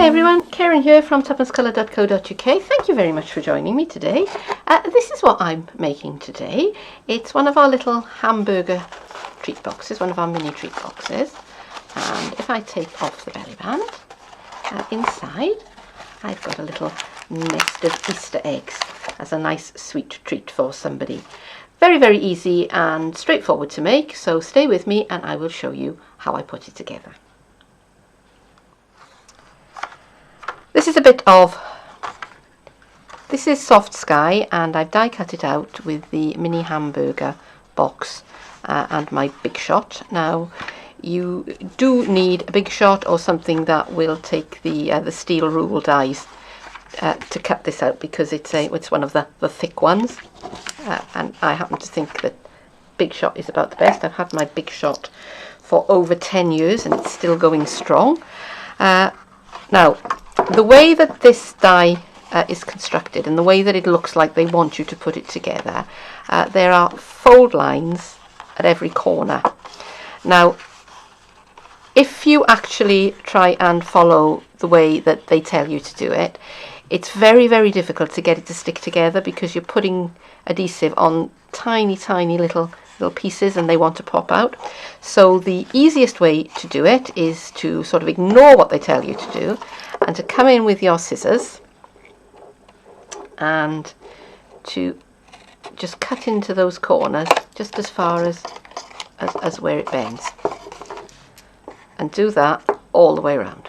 Hi everyone, Keren here from tuppencecoloured.co.uk. Thank you very much for joining me today. This is what I'm making today. It's one of our little hamburger treat boxes, one of our mini treat boxes. And if I take off the belly band, inside I've got a little nest of Easter eggs as a nice sweet treat for somebody. Very, very easy and straightforward to make, so stay with me and I will show you how I put it together. This is soft sky, and I've die cut it out with the mini hamburger box and my Big Shot. Now you do need a Big Shot or something that will take the steel rule dies to cut this out, because it's one of the thick ones, and I happen to think that Big Shot is about the best. I've had my Big Shot for over 10 years and it's still going strong. Now the way that this die is constructed and the way that it looks like they want you to put it together, there are fold lines at every corner. Now if you actually try and follow the way that they tell you to do it, it's very, very difficult to get it to stick together, because you're putting adhesive on tiny little pieces and they want to pop out. So the easiest way to do it is to sort of ignore what they tell you to do and to come in with your scissors and to just cut into those corners just as far as where it bends, and do that all the way around.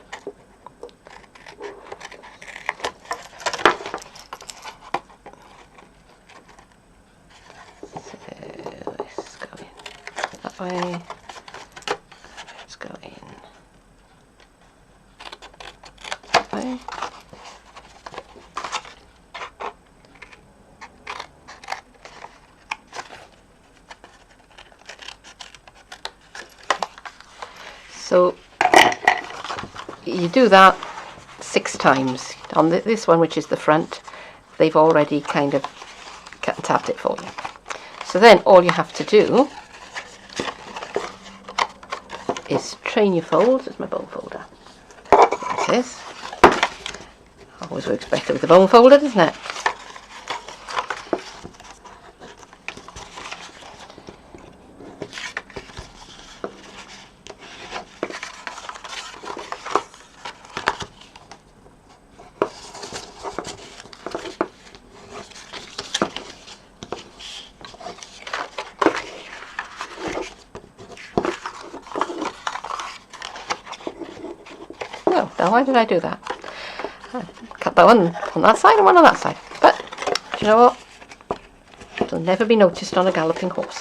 So let's go in that way, let's go in that way. So you do that 6 times. On this one, which is the front, they've already kind of cut and tapped it for you. So then all you have to do is train your folds. There's my bone folder. There it is. Always works better with the bone folder, doesn't it? Oh, now why did I do that? I cut that one on that side and one on that side. But do you know what? It'll never be noticed on a galloping horse.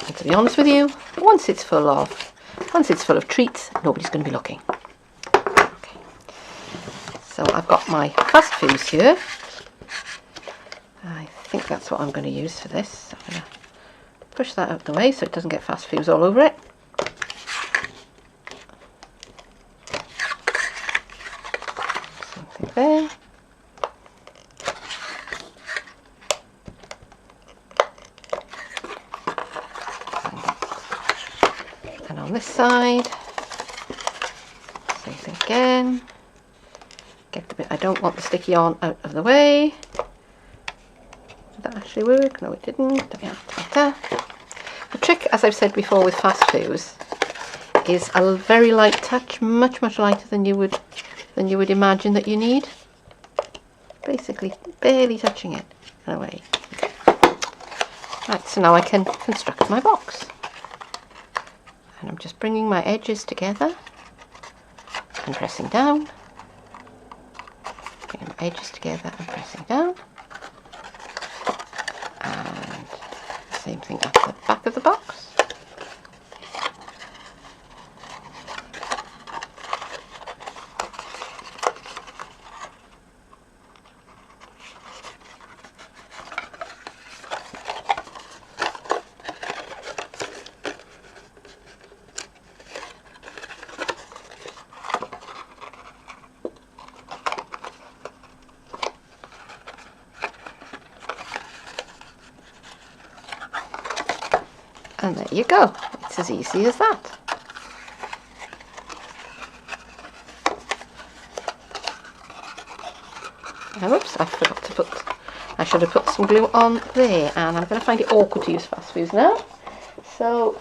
And to be honest with you, once it's full of treats, nobody's going to be looking. Okay. So I've got my fast fuse here. I think that's what I'm going to use for this. So I'm going to push that out of the way so it doesn't get fast fuse all over it. Something there. And on this side, same thing again. Get the bit I don't want the sticky on out of the way. Did that actually work? No, it didn't. The trick, as I've said before, with fast fuse is a very light touch, much lighter than you would imagine that you need. Basically, barely touching it in a way. Right, so now I can construct my box, and I'm just bringing my edges together and pressing down. Bringing my edges together and pressing down. And same thing at the back of the box. And there you go. It's as easy as that. And oops, I forgot to put, I should have put some glue on there, and I'm going to find it awkward to use fast fuse now. So,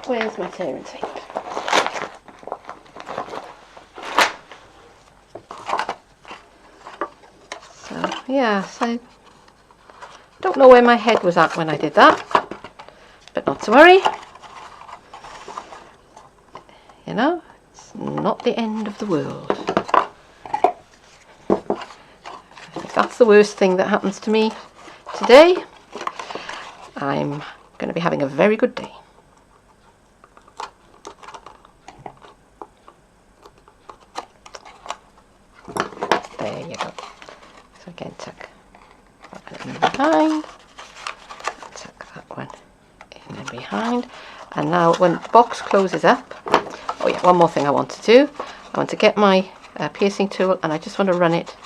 where's my tearing tape? So, yes, I don't know where my head was at when I did that, but not to worry. You know, it's not the end of the world. If that's the worst thing that happens to me today, I'm going to be having a very good day. There you go. So again, tuck that one in behind, tuck that one in and behind, and now when the box closes up, oh yeah, one more thing I want to do. I want to get my piercing tool, and I just want to run it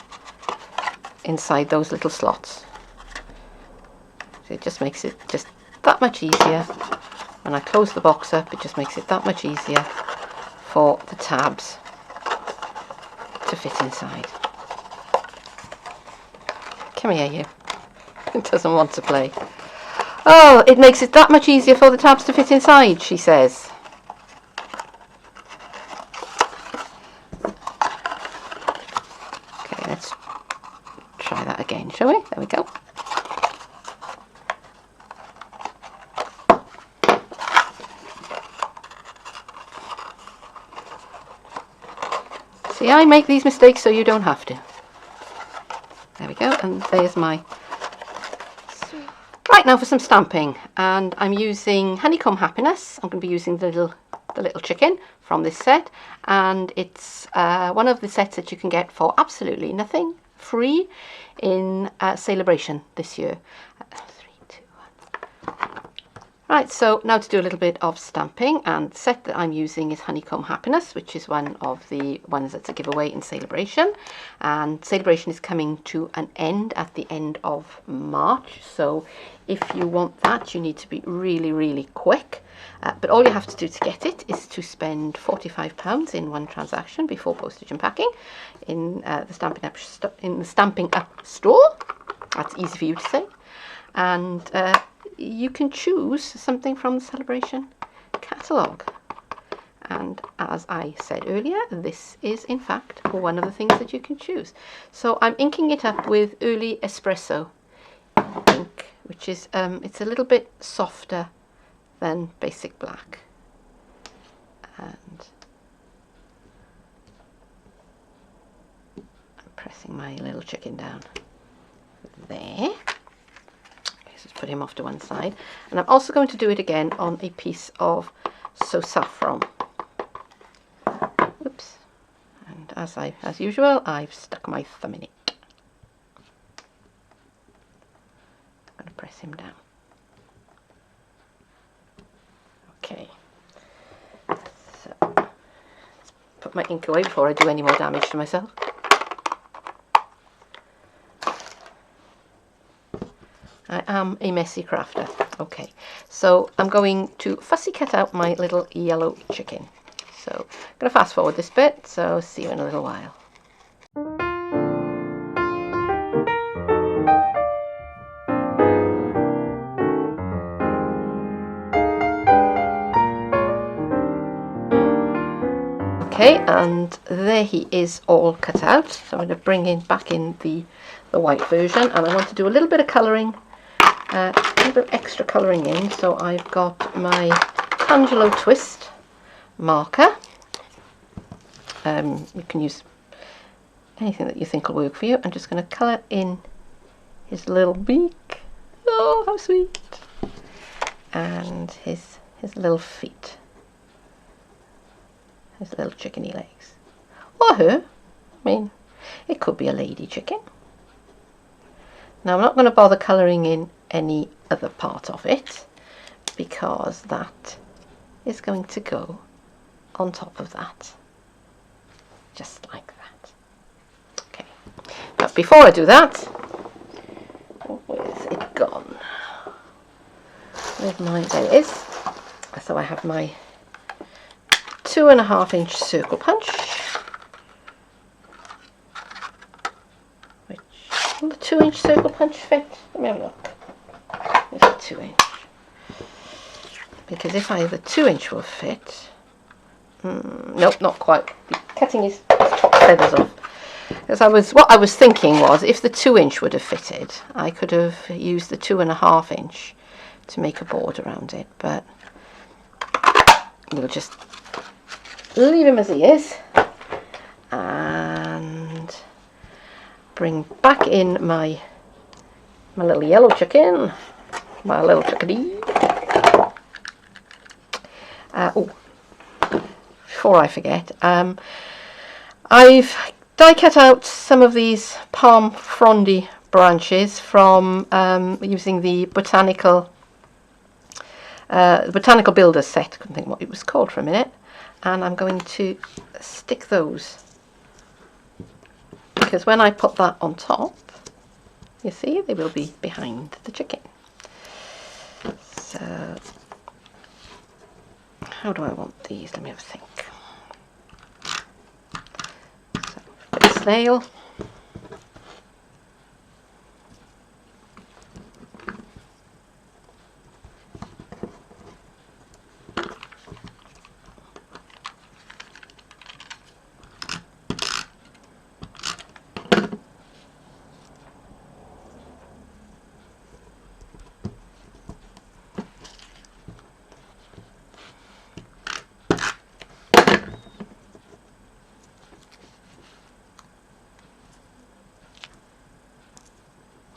inside those little slots. So it just makes it just that much easier. When I close the box up, it just makes it that much easier for the tabs to fit inside. Come here, you. It doesn't want to play. Oh, it makes it that much easier for the tabs to fit inside, she says. Okay, let's try that again, shall we? There we go. See, I make these mistakes so you don't have to. There we go, and there's my... Right, now for some stamping, and I'm using Honeycomb Happiness. I'm going to be using the little chicken from this set, and it's one of the sets that you can get for absolutely nothing, free, in Celebration this year. 3, 2, 1. Right, so now to do a little bit of stamping, and the set that I'm using is Honeycomb Happiness, which is one of the ones that's a giveaway in Celebration, and Celebration is coming to an end at the end of March, so if you want that you need to be really quick, but all you have to do to get it is to spend £45 in one transaction before postage and packing in the Stampin' Up store. That's easy for you to say, and you can choose something from the Celebration catalogue. And as I said earlier, this is in fact one of the things that you can choose. So I'm inking it up with Early Espresso ink, which is it's a little bit softer than basic black. And I'm pressing my little chicken down there. Just put him off to one side, and I'm also going to do it again on a piece of So Saffron. Oops, and as usual, I've stuck my thumb in it. I'm going to press him down. Okay, so let's put my ink away before I do any more damage to myself. I am a messy crafter. Okay, so I'm going to fussy cut out my little yellow chicken. So I'm going to fast forward this bit, so see you in a little while. Okay, and there he is all cut out. So I'm going to bring in back in the white version, and I want to do a little bit of colouring. A little bit of extra colouring in, so I've got my Angelo Twist marker. You can use anything that you think will work for you. I'm just going to colour in his little beak. Oh, how sweet! And his little feet, his little chickeny legs, or her. I mean, it could be a lady chicken. Now I'm not going to bother colouring in any other part of it, because that is going to go on top of that, just like that. Okay, but before I do that, where's it gone? there it is. So I have my 2.5-inch circle punch. Which, will the 2-inch circle punch fit? Let me have a look. There's a 2-inch. Because if the 2-inch will fit, nope, not quite. Cutting his top feathers off. Because what I was thinking was, if the 2-inch would have fitted, I could have used the 2.5-inch to make a board around it. But we'll just leave him as he is, and bring back in my little yellow chicken, my little chickadee. Oh, before I forget, I've die cut out some of these palm frondy branches from using the botanical builder set. Couldn't think what it was called for a minute, and I'm going to stick those, because when I put that on top, you see, they will be behind the chicken. So how do I want these? Let me have a think. So, a bit of snail.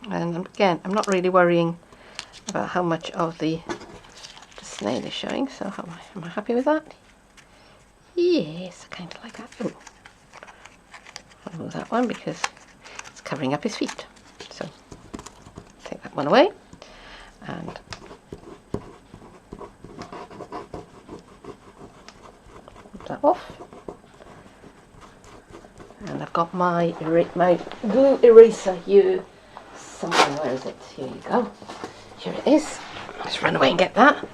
And again, I'm not really worrying about how much of the snail is showing, so am I happy with that? Yes, I kind of like that. Ooh. I'll move that one because it's covering up his feet. So take that one away, and move that off. And I've got my glue eraser here. Where is it? Here you go. Here it is. Let's run away and get that.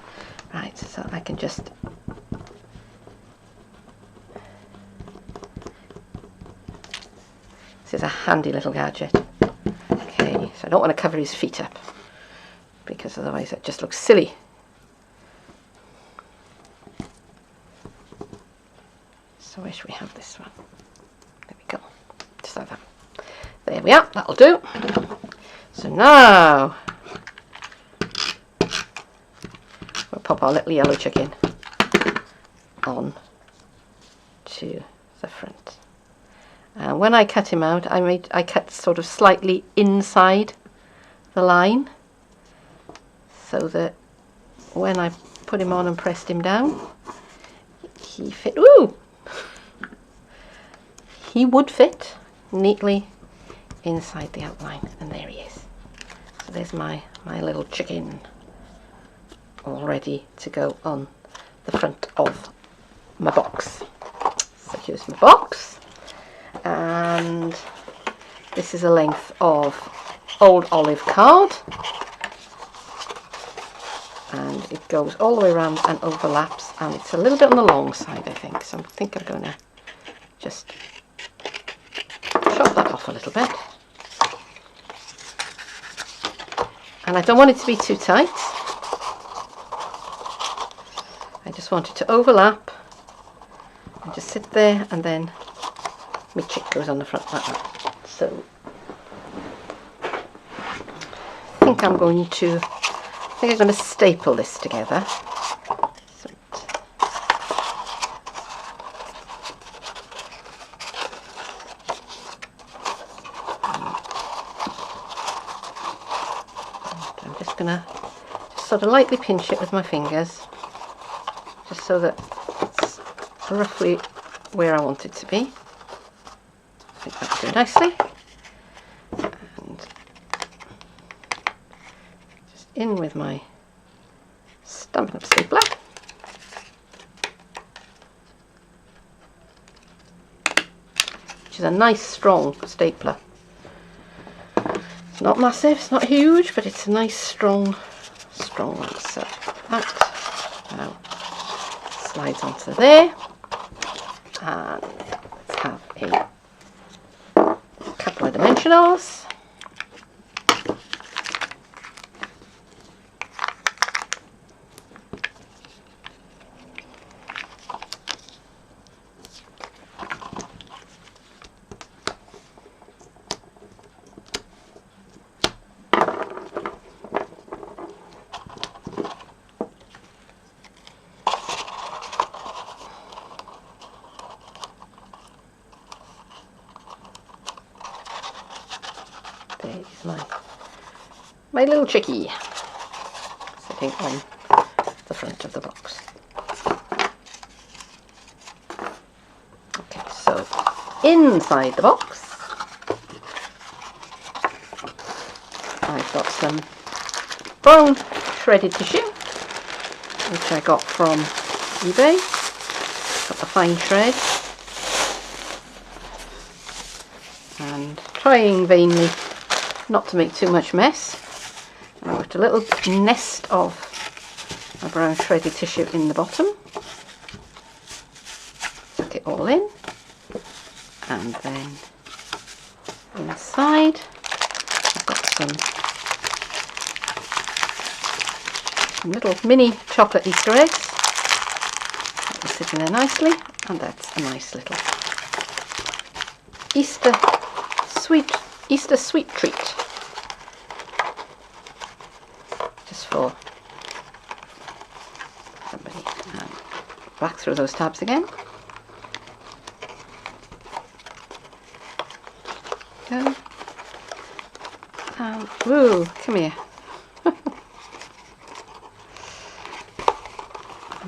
Right, so I can just this is a handy little gadget. Okay, so I don't want to cover his feet up, because otherwise it just looks silly. So where should we have this one? There we go. Just like that. There we are. That'll do. So now we'll pop our little yellow chicken on to the front. And when I cut him out, I cut sort of slightly inside the line, so that when I put him on and pressed him down, he fit. Ooh! He would fit neatly inside the outline, and there he is. So there's my little chicken, all ready to go on the front of my box. So here's my box, and this is a length of old olive card, and it goes all the way around and overlaps, and it's a little bit on the long side, I think, so I think I'm going to just chop that off a little bit. And I don't want it to be too tight. I just want it to overlap and just sit there, and then my chick goes on the front like that. So I think I'm going to staple this together. So I'm just going to sort of lightly pinch it with my fingers, just so that it's roughly where I want it to be. I think that'll do nicely. And just in with my Stampin' Up stapler. Which is a nice strong stapler. It's not massive, it's not huge, but it's a nice strong strong ones. So that now slides onto there, and let's have a couple of dimensionals. There's my little chickie sitting on the front of the box. Okay, so inside the box I've got some brown shredded tissue, which I got from eBay. Got the fine shred, and trying vainly not to make too much mess, I put a little nest of my brown shredded tissue in the bottom. Put it all in, and then inside I've got some little mini chocolate Easter eggs. That will sit in there nicely, and that's a nice little Easter sweet treat, just for somebody. And back through those tabs again. Go. And woo, come here. And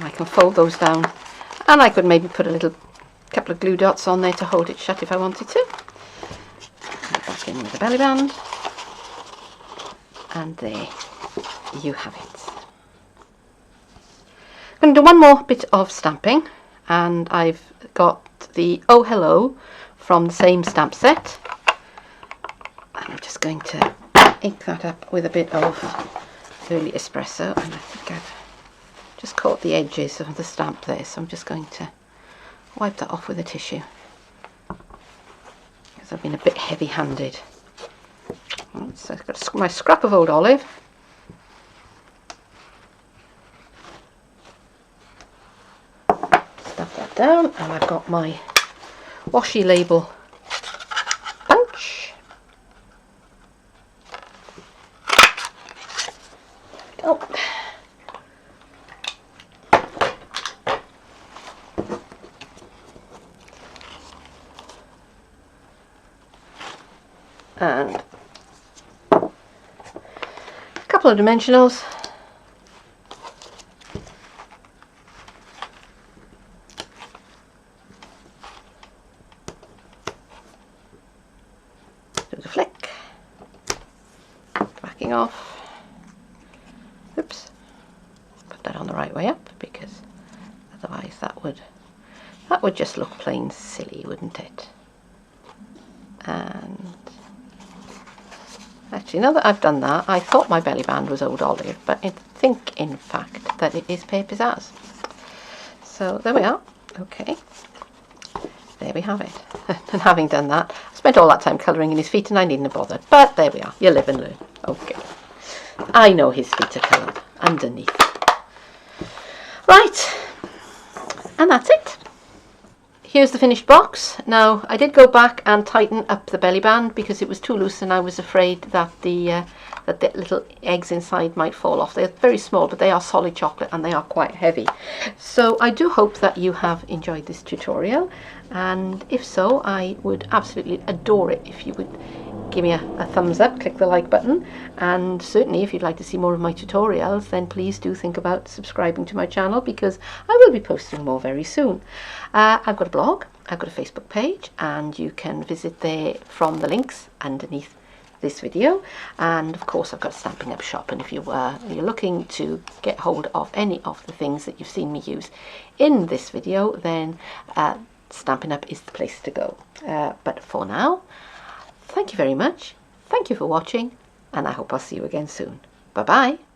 I can fold those down, and I could maybe put a couple of glue dots on there to hold it shut if I wanted to. Back in with the belly band, and there you have it. I'm going to do one more bit of stamping, and I've got the Oh Hello from the same stamp set, and I'm just going to ink that up with a bit of early espresso, and I think I've just caught the edges of the stamp there, so I'm just going to wipe that off with a tissue, because I've been a bit heavy-handed. So I've got my scrap of old olive, stuff that down, and I've got my washi label bunch. Oh. And a couple of dimensionals. Do the flick, backing off. Oops, put that on the right way up, because otherwise that would just look plain silly, wouldn't it? And actually, now that I've done that, I thought my belly band was old olive, but I think in fact that it is paper pizzazz. So there we are. Okay, there we have it. And having done that, I spent all that time colouring in his feet, and I needn't have bothered, but there we are. You live and learn. Okay, I know his feet are coloured underneath. Right, and that's it. Here's the finished box. Now, I did go back and tighten up the belly band because it was too loose, and I was afraid that the little eggs inside might fall off. They're very small, but they are solid chocolate and they are quite heavy. So I do hope that you have enjoyed this tutorial, and if so, I would absolutely adore it if you would give me a thumbs up, click the like button, and certainly if you'd like to see more of my tutorials, then please do think about subscribing to my channel, because I will be posting more very soon. I've got a blog, I've got a Facebook page, and you can visit there from the links underneath this video, and of course I've got a Stampin' Up shop, and if you're looking to get hold of any of the things that you've seen me use in this video, then Stampin' Up is the place to go. But for now, thank you very much, thank you for watching, and I hope I'll see you again soon. Bye bye.